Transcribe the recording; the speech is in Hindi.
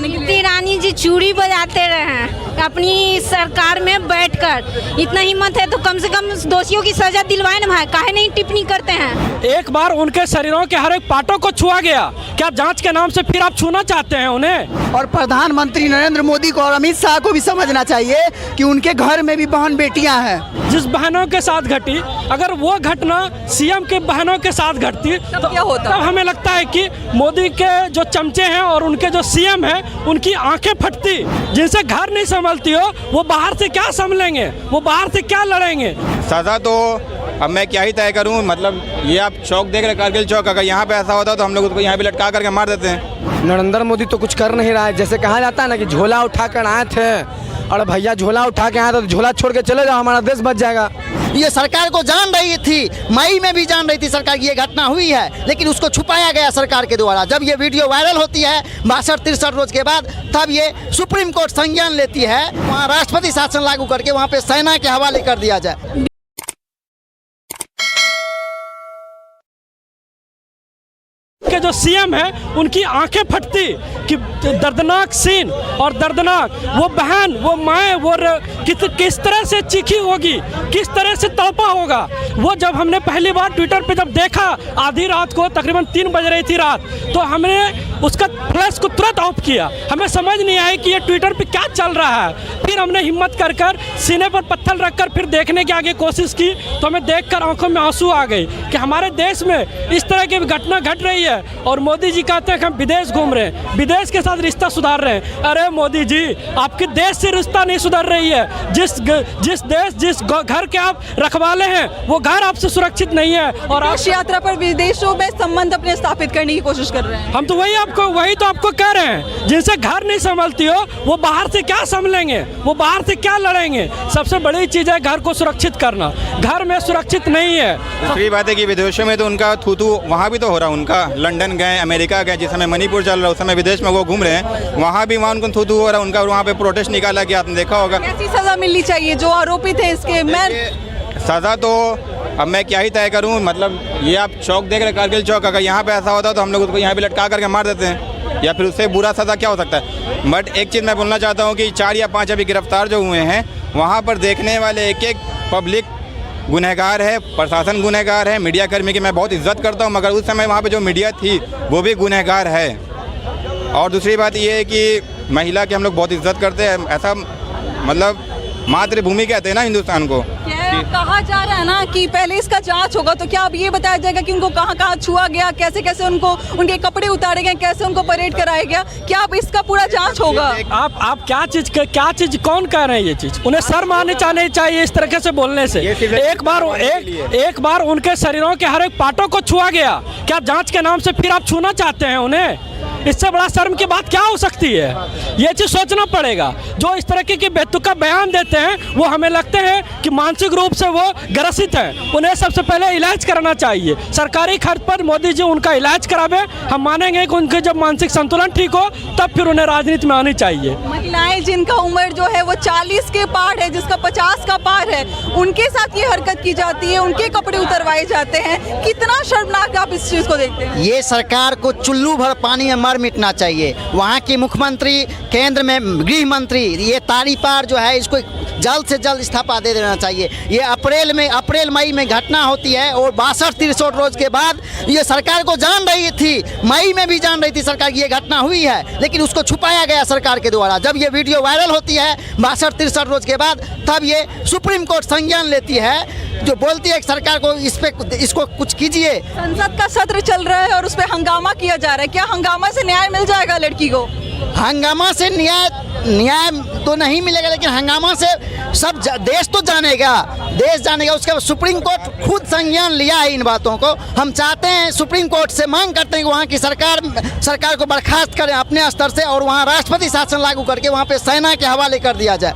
करने के लिए? स्मृति ईरानी जी चूड़ी बजाते रहे अपनी सरकार में बैठकर। इतना हिम्मत है तो कम से कम दोषियों की सजा दिलवाए ना भाई, काहे नहीं टिप्पणी करते हैं। एक बार उनके शरीरों के हर एक पार्टों को छुआ गया, क्या जांच के नाम से फिर आप छूना चाहते हैं उन्हें? और प्रधानमंत्री नरेंद्र मोदी को और अमित शाह को भी समझना चाहिए कि उनके घर में भी बहन बेटियां हैं। जिस बहनों के साथ घटी, अगर वो घटना सीएम के बहनों के साथ घटती तब क्या होता? तब हमें लगता है कि मोदी के जो चमचे हैं और उनके जो सीएम हैं उनकी आंखें फटती। जिनसे घर नहीं संभलती हो वो बाहर से क्या संभलेंगे, वो बाहर से क्या लड़ेंगे? सज़ा तो अब मैं क्या ही तय करूं, मतलब ये आप चौक देख रहे कारगिल चौक, अगर यहाँ पे ऐसा होता तो हम लोग उसको यहाँ पे लटका करके मार देते हैं। नरेंद्र मोदी तो कुछ कर नहीं रहा है। जैसे कहा जाता है ना कि झोला उठा कर आए थे, और भैया झोला उठा के आए तो झोला छोड़ के चले जाओ, हमारा देश बच जाएगा। ये सरकार को जान रही थी, मई में भी जान रही थी सरकार की ये घटना हुई है, लेकिन उसको छुपाया गया सरकार के द्वारा। जब ये वीडियो वायरल होती है 62-63 रोज के बाद, तब ये सुप्रीम कोर्ट संज्ञान लेती है, वहाँ राष्ट्रपति शासन लागू करके वहाँ पे सेना के हवाले कर दिया जाए। के जो सीएम है उनकी आंखें फटती कि दर्दनाक सीन और दर्दनाक वो बहन, वो माए, वो किस तरह से चीखी होगी, किस तरह से तड़पा होगा। वो जब हमने पहली बार ट्विटर पे जब देखा आधी रात को, तकरीबन 3 बज रही थी रात, तो हमने उसका फ्लैश को तुरंत ऑफ किया। हमें समझ नहीं आया कि ये ट्विटर पे क्या चल रहा है। फिर हमने हिम्मत कर सीने पर पत्थर रखकर फिर देखने की आगे कोशिश की, तो हमें देखकर आंखों में आंसू आ गए कि हमारे देश में इस तरह की घटना घट रही है। और मोदी जी कहते हैं कि हम विदेश घूम रहे हैं, विदेश के साथ रिश्ता सुधार रहे हैं। अरे मोदी जी, आपके देश से रिश्ता नहीं सुधर रही है। जिस घर के आप रखवाले हैं वो घर आपसे सुरक्षित नहीं है। और आप यात्रा पर विदेशों में संबंध अपने स्थापित करने की कोशिश कर रहे हैं। हम तो वही तो आपको कह रहे हैं, जिनसे घर नहीं संभलती हो वो बाहर से क्या संभलेंगे, वो बाहर से क्या लड़ेंगे। सबसे बड़ी चीज़ है घर को सुरक्षित करना, घर में सुरक्षित नहीं है। दूसरी बात है कि विदेशों में तो उनका थूथू वहाँ भी तो हो रहा है, उनका लंदन गए, अमेरिका गए, जिस समय मणिपुर चल रहा है उस समय विदेश में वो घूम रहे हैं, वहाँ भी वहाँ उनको थूथू हो रहा है उनका, और वहाँ पे प्रोटेस्ट निकाला गया, आपने देखा होगा। कैसी सजा मिलनी चाहिए जो आरोपित है इसके? सज़ा तो अब मैं क्या ही तय करूं, मतलब ये आप चौक देख रहे कारगिल चौक, अगर यहाँ पे ऐसा होता तो हम लोग उसको यहाँ पे लटका करके मार देते हैं, या फिर उससे बुरा सज़ा क्या हो सकता है। बट एक चीज़ मैं बोलना चाहता हूँ कि 4 या 5 अभी गिरफ्तार जो हुए हैं, वहाँ पर देखने वाले एक पब्लिक गुनहगार है, प्रशासन गुनहगार है, मीडिया कर्मी की मैं बहुत इज्जत करता हूँ, मगर उस समय वहाँ पे जो मीडिया थी वो भी गुनहगार है। और दूसरी बात ये है कि महिला की हम लोग बहुत इज्जत करते हैं, ऐसा मतलब मातृभूमि कहते हैं ना हिंदुस्तान को। कहा जा रहा है ना कि पहले इसका जांच होगा, तो क्या अब ये बताया जाएगा कि उनको कहाँ कहाँ छुआ गया, कैसे कैसे उनको उनके कपड़े उतारे गए, कैसे उनको परेड कराया गया, क्या अब इसका पूरा जांच होगा? आप क्या चीज कौन कह रहे हैं? ये चीज उन्हें शर्म आनी चाहिए इस तरीके से बोलने से। एक बार उनके शरीरों के हर एक पार्टों को छुआ गया, क्या जांच के नाम से फिर आप छूना चाहते हैं उन्हें? इससे बड़ा शर्म की बात क्या हो सकती है? ये चीज़ सोचना पड़ेगा। जो इस तरह के बेतुका बयान देते हैं वो हमें लगते हैं कि मानसिक रूप से वो ग्रसित हैं, उन्हें सबसे पहले इलाज कराना चाहिए। सरकारी खर्च पर मोदी जी उनका इलाज करावे, हम मानेंगे कि उनके जब मानसिक संतुलन ठीक हो तब फिर उन्हें राजनीति में आनी चाहिए। महिलाएं जिनका उम्र जो है वो 40 के पार है, जिसका 50 का पार है, उनके साथ ये हरकत की जाती है, उनके कपड़े उतरवाए जाते हैं। कितना शर्मनाक आप इस चीज़ को देखते हैं? ये सरकार को चुल्लू भर पानी में मिटना चाहिए। वहाँ की मुख्यमंत्री, केंद्र में गृह मंत्री, ये तारी पार जो है इसको जल्द से जल्द इस्तीफा दे देना चाहिए। ये अप्रैल मई में घटना होती है और 62-63 रोज के बाद ये सरकार को जान रही थी, मई में भी जान रही थी सरकार की ये घटना हुई है, लेकिन उसको छुपाया गया सरकार के द्वारा। जब ये वीडियो वायरल होती है 62-63 रोज के बाद, तब ये सुप्रीम कोर्ट संज्ञान लेती है, जो बोलती है कि सरकार को इसको कुछ कीजिए। संसद का सत्र चल रहा है और उस पर हंगामा किया जा रहा है, क्या हंगामा से न्याय मिल जाएगा लड़की को? हंगामा से न्याय तो नहीं मिलेगा, लेकिन हंगामा से सब देश तो जानेगा, उसके बाद सुप्रीम कोर्ट खुद संज्ञान लिया है इन बातों को। हम चाहते हैं, सुप्रीम कोर्ट से मांग करते हैं कि वहाँ की सरकार को बर्खास्त करें अपने स्तर से, और वहाँ राष्ट्रपति शासन लागू करके वहाँ पे सेना के हवाले कर दिया जाए।